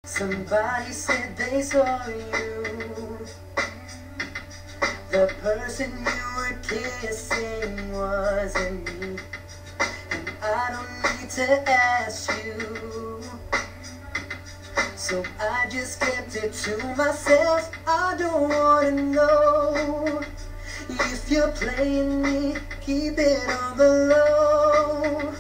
Somebody said they saw you. The person you were kissing wasn't me. And I don't need to ask you. So I just kept it to myself. I don't wanna know. If you're playing me, keep it on the low.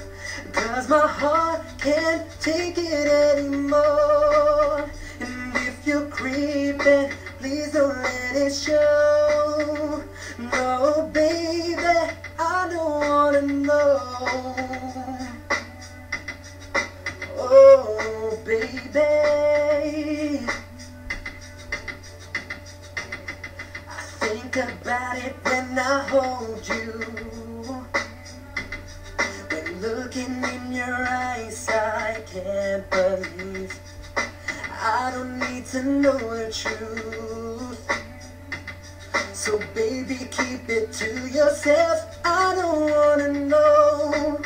'Cause my heart can't take it anymore. And if you're creeping, please don't let it show. No, baby, I don't wanna know. Oh, baby, I think about it when I hold you. Looking in your eyes, I can't believe. I don't need to know the truth. So baby, keep it to yourself. I don't wanna know.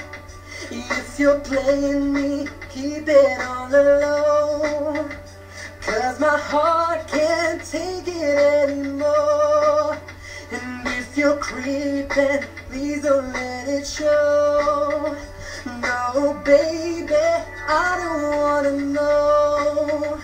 If you're playing me, keep it on the low. 'Cause my heart can't take it anymore. And if you're creeping, please don't let it show. No, baby, I don't wanna know.